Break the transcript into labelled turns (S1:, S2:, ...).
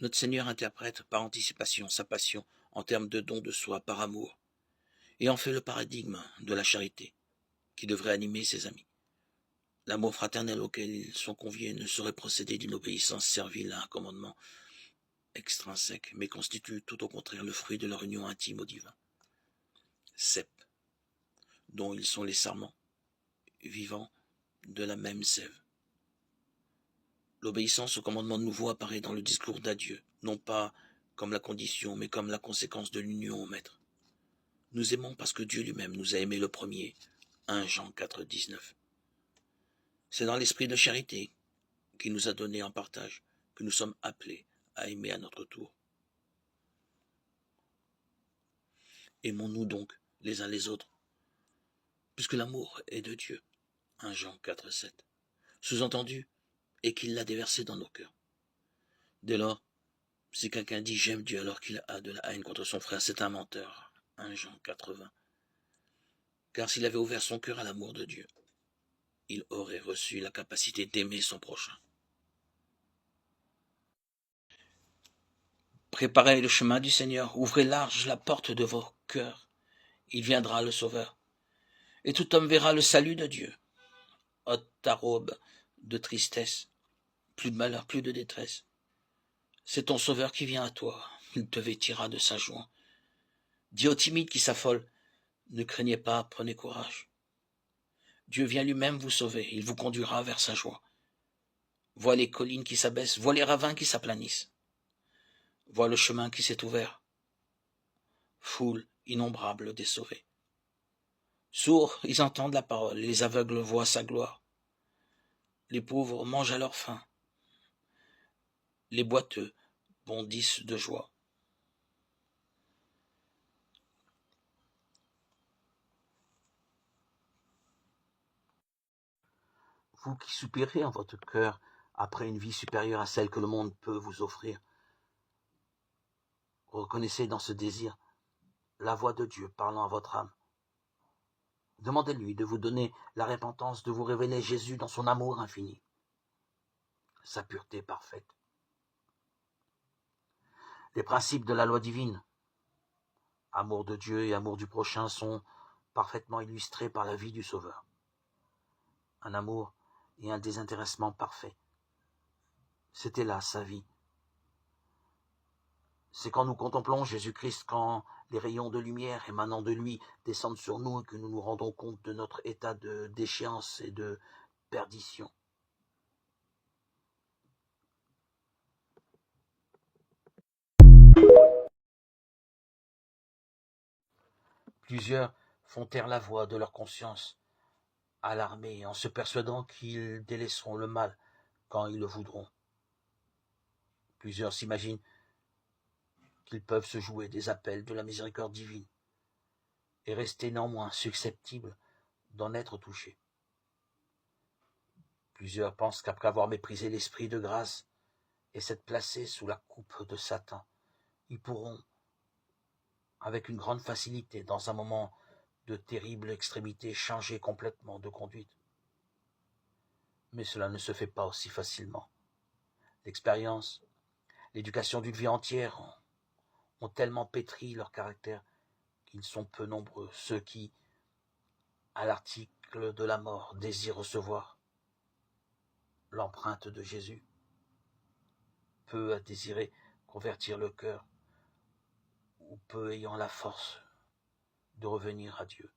S1: Notre Seigneur interprète par anticipation sa passion en termes de don de soi par amour, et en fait le paradigme de la charité qui devrait animer ses amis. L'amour fraternel auquel ils sont conviés ne saurait procéder d'une obéissance servile à un commandement extrinsèque, mais constitue tout au contraire le fruit de leur union intime au divin. Cep, dont ils sont les sarments, vivants de la même sève. L'obéissance au commandement nouveau apparaît dans le discours d'adieu, non pas comme la condition, mais comme la conséquence de l'union au Maître. Nous aimons parce que Dieu lui-même nous a aimés le premier. 1 Jean 4, 19. C'est dans l'esprit de charité qu'il nous a donné en partage que nous sommes appelés à aimer à notre tour. Aimons-nous donc les uns les autres, puisque l'amour est de Dieu. 1 Jean 4, 7. Sous-entendu, et qu'il l'a déversé dans nos cœurs. Dès lors, si quelqu'un dit « j'aime Dieu » alors qu'il a de la haine contre son frère, c'est un menteur. 1 Jean 4, 20. Car s'il avait ouvert son cœur à l'amour de Dieu, il aurait reçu la capacité d'aimer son prochain. Préparez le chemin du Seigneur, ouvrez large la porte de vos cœurs. Il viendra le Sauveur. Et tout homme verra le salut de Dieu. Ôte ta robe de tristesse, plus de malheur, plus de détresse. C'est ton Sauveur qui vient à toi, il te vêtira de sa joie. Dis aux timides qui s'affolent, ne craignez pas, prenez courage. Dieu vient lui-même vous sauver, il vous conduira vers sa joie. Vois les collines qui s'abaissent, vois les ravins qui s'aplanissent. Vois le chemin qui s'est ouvert. Foule innombrable des sauvés. Sourds, ils entendent la parole, les aveugles voient sa gloire. Les pauvres mangent à leur faim. Les boiteux bondissent de joie. Vous qui soupirez en votre cœur après une vie supérieure à celle que le monde peut vous offrir, reconnaissez dans ce désir la voix de Dieu parlant à votre âme. Demandez-lui de vous donner la repentance, de vous révéler Jésus dans son amour infini, sa pureté parfaite. Les principes de la loi divine, amour de Dieu et amour du prochain, sont parfaitement illustrés par la vie du Sauveur. Un amour et un désintéressement parfait. C'était là sa vie. C'est quand nous contemplons Jésus-Christ, quand les rayons de lumière émanant de lui descendent sur nous et que nous nous rendons compte de notre état de déchéance et de perdition. Plusieurs font taire la voix de leur conscience, alarmés en se persuadant qu'ils délaisseront le mal quand ils le voudront. Plusieurs s'imaginent qu'ils peuvent se jouer des appels de la miséricorde divine et rester néanmoins susceptibles d'en être touchés. Plusieurs pensent qu'après avoir méprisé l'esprit de grâce et s'être placés sous la coupe de Satan, ils pourront, avec une grande facilité, dans un moment de terrible extrémité, changer complètement de conduite. Mais cela ne se fait pas aussi facilement. L'expérience, l'éducation d'une vie entière ont tellement pétri leur caractère qu'ils sont peu nombreux, ceux qui, à l'article de la mort, désirent recevoir l'empreinte de Jésus. Peu à désirer convertir le cœur, ou peu ayant la force de revenir à Dieu.